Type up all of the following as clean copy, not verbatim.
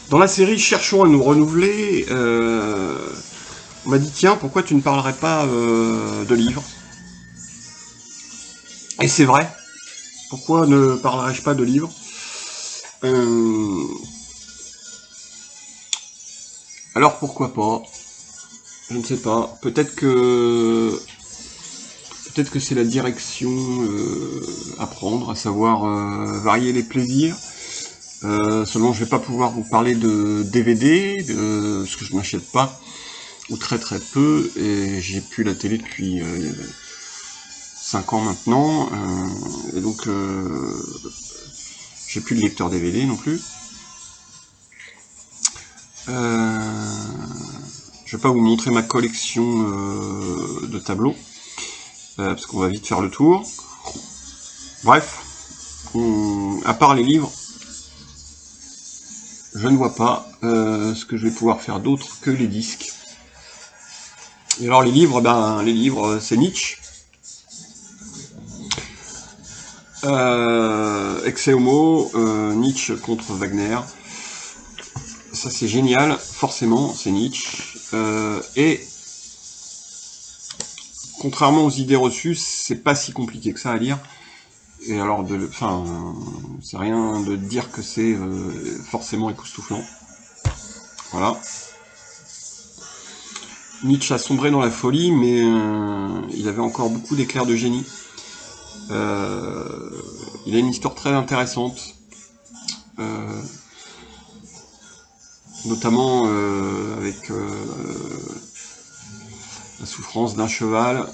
Dans la série Cherchons à nous renouveler, on m'a dit tiens, pourquoi tu ne parlerais pas de livres? Et c'est vrai, pourquoi ne parlerais-je pas de livres? Alors pourquoi pas? Je ne sais pas. Peut-être que c'est la direction à prendre, à savoir varier les plaisirs. Seulement, je vais pas pouvoir vous parler de DVD, parce que je n'achète pas, ou très très peu, et j'ai plus la télé depuis 5 ans maintenant, et donc j'ai plus de lecteur DVD non plus. Je vais pas vous montrer ma collection de tableaux, parce qu'on va vite faire le tour. Bref, à part les livres, je ne vois pas ce que je vais pouvoir faire d'autre que les disques. Et alors les livres, c'est Nietzsche. Ecce Homo, Nietzsche contre Wagner. Ça c'est génial, forcément, c'est Nietzsche. Et contrairement aux idées reçues, c'est pas si compliqué que ça à lire. Et alors, c'est rien de dire que c'est forcément époustouflant. Voilà. Nietzsche a sombré dans la folie, mais il avait encore beaucoup d'éclairs de génie. Il a une histoire très intéressante, notamment avec la souffrance d'un cheval,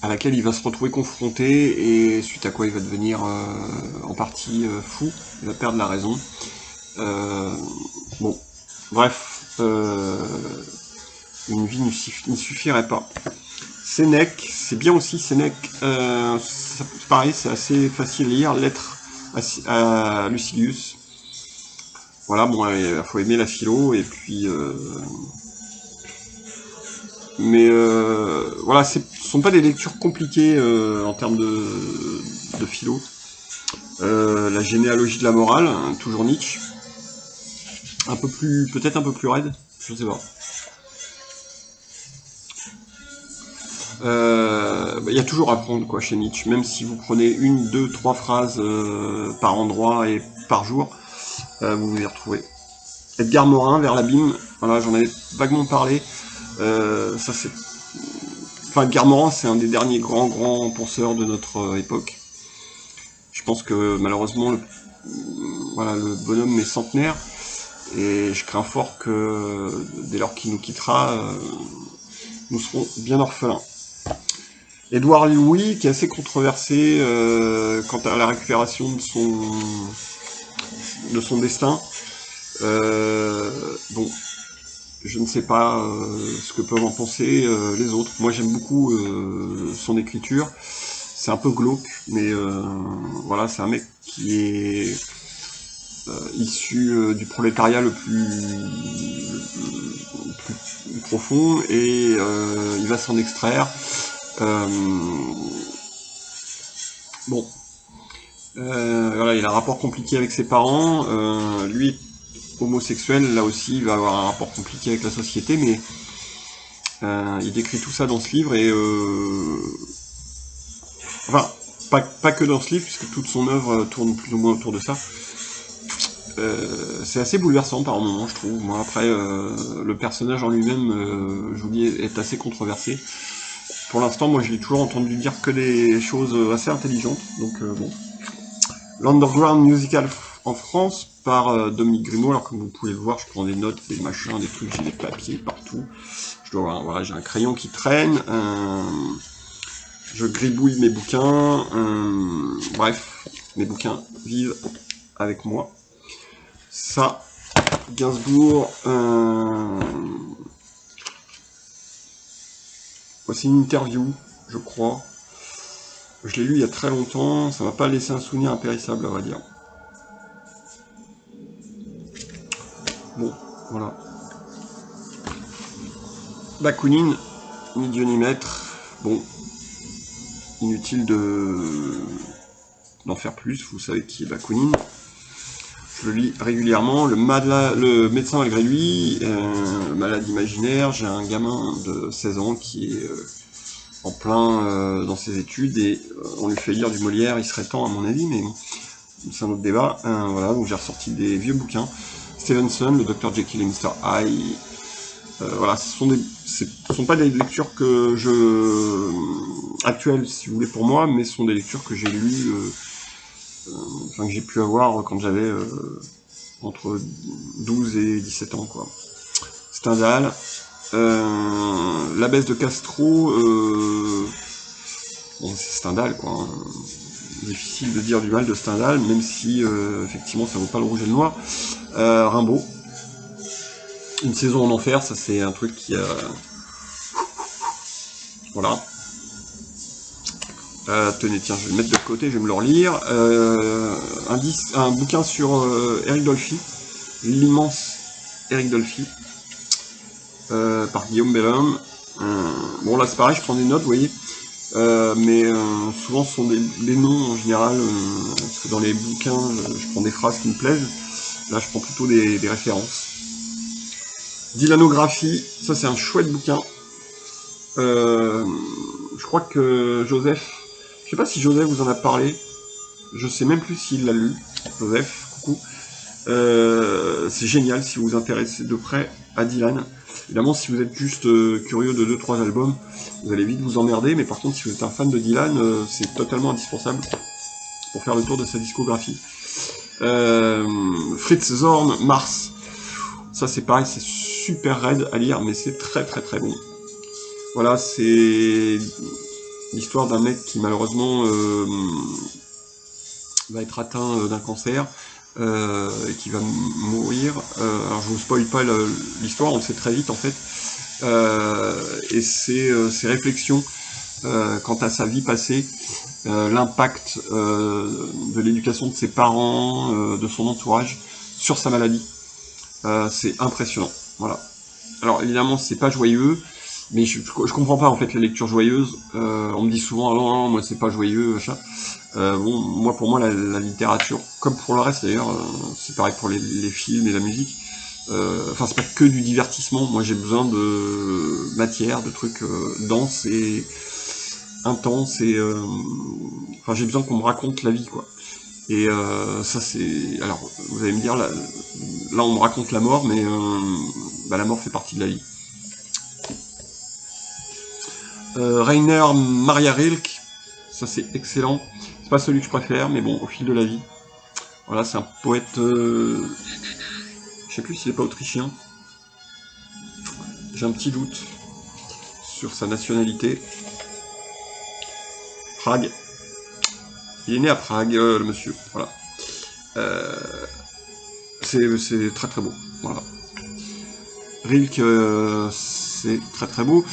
à laquelle il va se retrouver confronté, et suite à quoi il va devenir en partie fou, il va perdre la raison. Bon, bref, une vie ne suffirait pas. Sénèque, c'est bien aussi Sénèque, pareil, c'est assez facile à lire, Lettre à Lucilius. Voilà, bon, il faut aimer la philo, et puis... mais voilà, ce sont pas des lectures compliquées en termes de philo. La généalogie de la morale, hein, toujours Nietzsche. Peut-être un peu plus raide, je sais pas. Il y a toujours à prendre quoi chez Nietzsche, même si vous prenez 1, 2, 3 phrases par endroit et par jour, vous vous y retrouvez. Edgar Morin, Vers l'abîme, voilà, j'en avais vaguement parlé. Ça c'est, enfin Edgar Morin, c'est un des derniers grands penseurs de notre époque. Je pense que malheureusement, le bonhomme est centenaire, et je crains fort que dès lors qu'il nous quittera, nous serons bien orphelins. Édouard Louis, qui est assez controversé quant à la récupération de son destin. Bon, je ne sais pas ce que peuvent en penser les autres. Moi, j'aime beaucoup son écriture. C'est un peu glauque, mais voilà, c'est un mec qui est issu du prolétariat le plus profond, et il va s'en extraire. Bon, voilà, il a un rapport compliqué avec ses parents. Lui, homosexuel, là aussi, il va avoir un rapport compliqué avec la société, mais il décrit tout ça dans ce livre, et enfin, pas que dans ce livre, puisque toute son œuvre tourne plus ou moins autour de ça. C'est assez bouleversant par moments, je trouve. Moi, après, le personnage en lui-même, je vous dis, est assez controversé. Pour l'instant, moi, je l'ai toujours entendu dire que des choses assez intelligentes, donc bon. L'Underground Musical en France par Dominique Grimaud. Alors comme vous pouvez le voir, je prends des notes, des machins, des trucs, j'ai des papiers partout. Je dois avoir, voilà, j'ai un crayon qui traîne. Je gribouille mes bouquins. Bref, mes bouquins vivent avec moi. Ça, Gainsbourg. Voici une interview, je crois. Je l'ai lu il y a très longtemps, ça m'a pas laissé un souvenir impérissable, à vrai dire. Bon, voilà. Bakounine, ni Dieu ni maître. Bon, inutile de d'en faire plus, vous savez qui est Bakounine. Je le lis régulièrement. Le médecin malgré lui, malade imaginaire. J'ai un gamin de 16 ans qui est en plein dans ses études et on lui fait lire du Molière, il serait temps à mon avis, mais bon, c'est un autre débat. Voilà, donc j'ai ressorti des vieux bouquins. Stevenson, le Dr Jekyll et Mr Hyde. Voilà, ce sont pas des lectures que actuelles, si vous voulez, pour moi, mais ce sont des lectures que j'ai lues, enfin que j'ai pu avoir quand j'avais entre 12 et 17 ans, quoi. Stendhal. L'abbesse de Castro, bon, c'est Stendhal, quoi. Hein. Difficile de dire du mal de Stendhal, même si effectivement ça vaut pas le rouge et le noir. Rimbaud. Une saison en enfer, ça c'est un truc qui a... Voilà. Tenez, tiens, je vais le mettre de côté, je vais me le relire. Un bouquin sur Eric Dolphy, l'immense Eric Dolphy, par Guillaume Bellhomme. Bon là c'est pareil, je prends des notes, vous voyez. Mais souvent ce sont des noms en général, parce que dans les bouquins, je prends des phrases qui me plaisent. Là je prends plutôt des références. Dylanographie, ça c'est un chouette bouquin. Je crois que Joseph, je sais pas si Joseph vous en a parlé, je sais même plus s'il l'a lu. Joseph, coucou. C'est génial si vous vous intéressez de près à Dylan. Évidemment, si vous êtes juste curieux de 2-3 albums, vous allez vite vous emmerder, mais par contre, si vous êtes un fan de Dylan, c'est totalement indispensable pour faire le tour de sa discographie. Fritz Zorn, Mars. Ça, c'est pareil, c'est super raide à lire, mais c'est très très très bon. Voilà, c'est l'histoire d'un mec qui malheureusement va être atteint d'un cancer et qui va mourir. Alors je vous spoil pas l'histoire, on le sait très vite en fait. Et ses réflexions quant à sa vie passée, l'impact de l'éducation de ses parents, de son entourage sur sa maladie. C'est impressionnant. Voilà. Alors évidemment c'est pas joyeux, mais je comprends pas en fait la lecture joyeuse. On me dit souvent ah non, moi c'est pas joyeux, machin. Bon, moi pour moi la littérature, comme pour le reste d'ailleurs, c'est pareil pour les films et la musique. Enfin c'est pas que du divertissement. Moi j'ai besoin de matière, de trucs denses et intenses et enfin j'ai besoin qu'on me raconte la vie quoi. Et ça c'est, alors vous allez me dire là on me raconte la mort, mais bah, la mort fait partie de la vie. Rainer Maria Rilke, ça c'est excellent. C'est pas celui que je préfère, mais bon, au fil de la vie. Voilà, c'est un poète, je sais plus s'il est pas autrichien. J'ai un petit doute sur sa nationalité. Prague. Il est né à Prague, le monsieur. Voilà. C'est très très beau. Voilà. Rilke, c'est très très beau.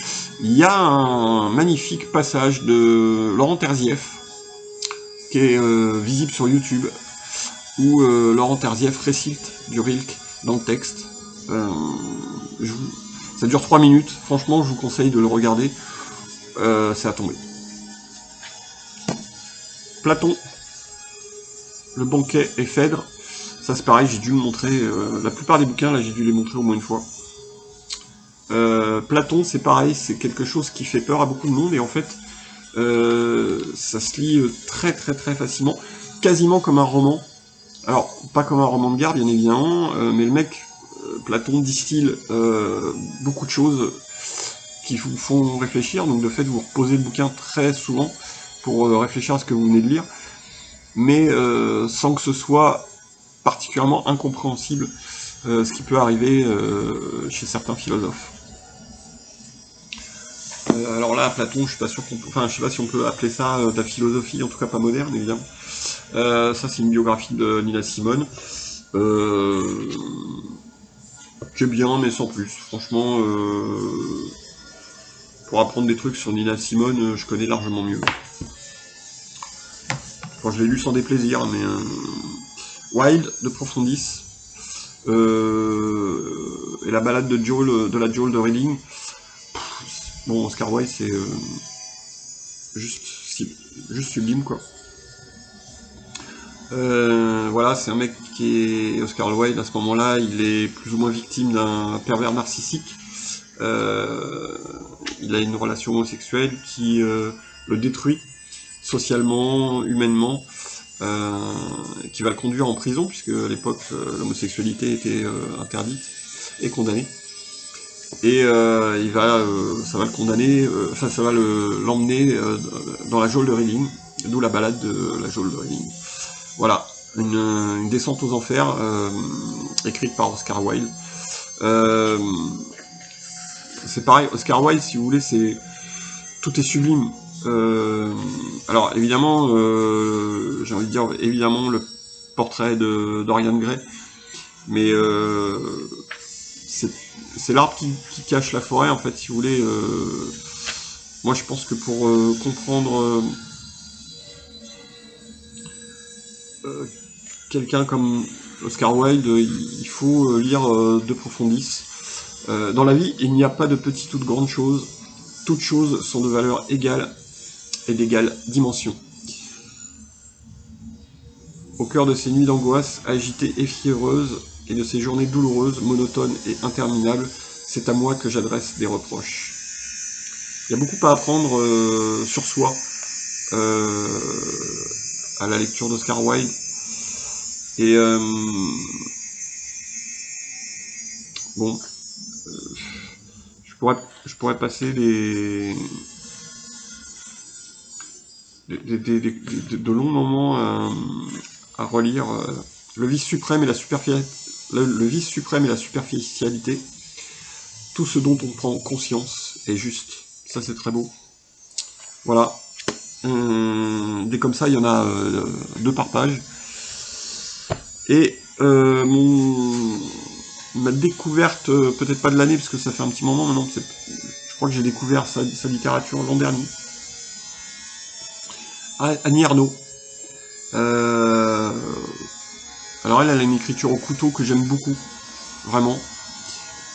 Il y a un magnifique passage de Laurent Terzieff qui est visible sur YouTube où Laurent Terzieff récite du Rilke dans le texte. Ça dure 3 minutes. Franchement, je vous conseille de le regarder. C'est à tomber. Platon, le banquet et Phèdre. Ça c'est pareil, j'ai dû le montrer. La plupart des bouquins, là, j'ai dû les montrer au moins une fois. Platon, c'est pareil, c'est quelque chose qui fait peur à beaucoup de monde et en fait, ça se lit très très très facilement, quasiment comme un roman. Alors, pas comme un roman de guerre, bien évidemment, mais le mec, Platon, distille beaucoup de choses qui vous font réfléchir, donc de fait, vous reposez le bouquin très souvent pour réfléchir à ce que vous venez de lire, mais sans que ce soit particulièrement incompréhensible, ce qui peut arriver chez certains philosophes. Alors là, Platon, je suis pas sûr qu'on peut, enfin, je sais pas si on peut appeler ça de la philosophie, en tout cas pas moderne, évidemment. Ça, c'est une biographie de Nina Simone. Qui est bien, mais sans plus. Franchement, pour apprendre des trucs sur Nina Simone, je connais largement mieux. Enfin, je l'ai lu sans déplaisir, mais Wild de Profondis et la balade de Joel, de la Joel de Reading. Bon, Oscar Wilde, c'est juste sublime, quoi. Voilà, c'est un mec qui est Oscar Wilde à ce moment-là, il est plus ou moins victime d'un pervers narcissique. Il a une relation homosexuelle qui le détruit socialement, humainement, qui va le conduire en prison, puisque à l'époque l'homosexualité était interdite et condamnée. Et ça va le condamner, enfin ça va l'emmener dans la geôle de Reading, d'où la balade de la geôle de Reading. Voilà, une descente aux enfers, écrite par Oscar Wilde. C'est pareil, Oscar Wilde, si vous voulez, tout est sublime. Alors évidemment, j'ai envie de dire évidemment le portrait de Dorian Gray, mais c'est l'arbre qui cache la forêt, en fait, si vous voulez. Moi, je pense que pour comprendre quelqu'un comme Oscar Wilde, il faut lire De Profundis. Dans la vie, il n'y a pas de petites ou de grandes choses. Toutes choses sont de valeur égale et d'égale dimension. Au cœur de ces nuits d'angoisse, agitées et fiévreuses, et de ces journées douloureuses, monotones et interminables, c'est à moi que j'adresse des reproches. Il y a beaucoup à apprendre sur soi à la lecture d'Oscar Wilde. Et bon, je pourrais passer de longs moments à relire le vice suprême et la superficialité. Tout ce dont on prend conscience est juste. Ça, c'est très beau. Voilà. Des comme ça, il y en a 2 par page. Et ma découverte, peut-être pas de l'année, parce que ça fait un petit moment maintenant, je crois que j'ai découvert sa littérature l'an dernier. Annie Ernaux. Alors elle a une écriture au couteau que j'aime beaucoup, vraiment.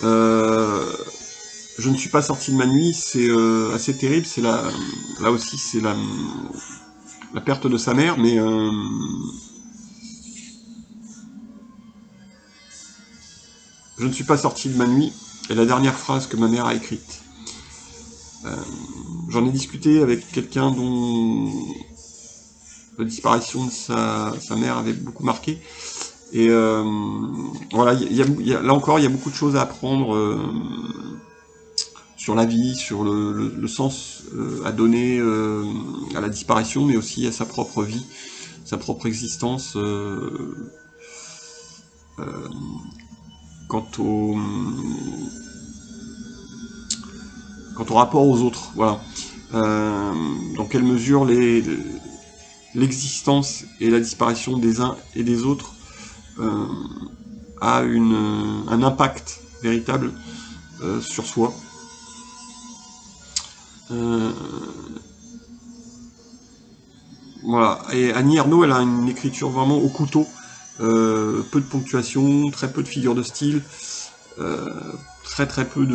Je ne suis pas sorti de ma nuit, c'est assez terrible, c'est là aussi c'est la perte de sa mère, mais je ne suis pas sorti de ma nuit, est la dernière phrase que ma mère a écrite. J'en ai discuté avec quelqu'un dont la disparition de sa mère avait beaucoup marqué, et voilà, là encore, il y a beaucoup de choses à apprendre sur la vie, sur le sens à donner à la disparition, mais aussi à sa propre vie, sa propre existence, quant au rapport aux autres, voilà. Dans quelle mesure l'existence et la disparition des uns et des autres a un impact véritable sur soi. Voilà. Et Annie Ernaux, elle a une écriture vraiment au couteau, peu de ponctuation, très peu de figures de style, très peu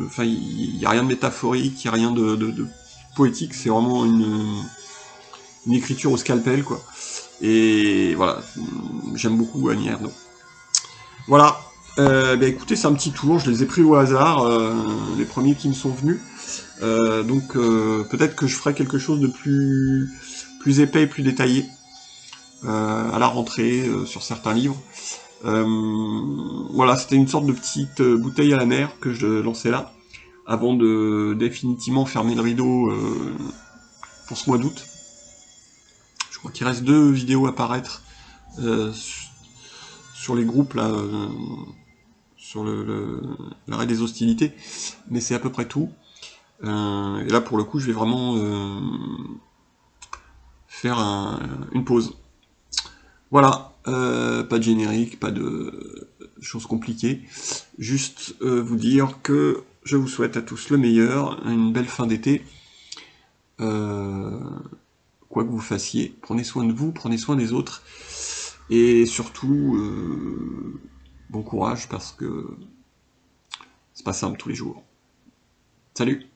enfin, il n'y a rien de métaphorique, il n'y a rien de poétique, c'est vraiment une écriture au scalpel, quoi. Et voilà, j'aime beaucoup Annie Ernaux. Voilà, écoutez, c'est un petit tour, je les ai pris au hasard, les premiers qui me sont venus. Donc peut-être que je ferai quelque chose de plus épais et plus détaillé à la rentrée sur certains livres. Voilà, c'était une sorte de petite bouteille à la mer que je lançais là, avant de définitivement fermer le rideau pour ce mois d'août. Je crois qu'il reste 2 vidéos à paraître sur les groupes là, sur l'arrêt des hostilités, mais c'est à peu près tout. Et là pour le coup je vais vraiment faire une pause. Voilà, pas de générique, pas de choses compliquées, juste vous dire que je vous souhaite à tous le meilleur, une belle fin d'été, quoi que vous fassiez, prenez soin de vous, prenez soin des autres, et surtout bon courage parce que c'est pas simple tous les jours. Salut!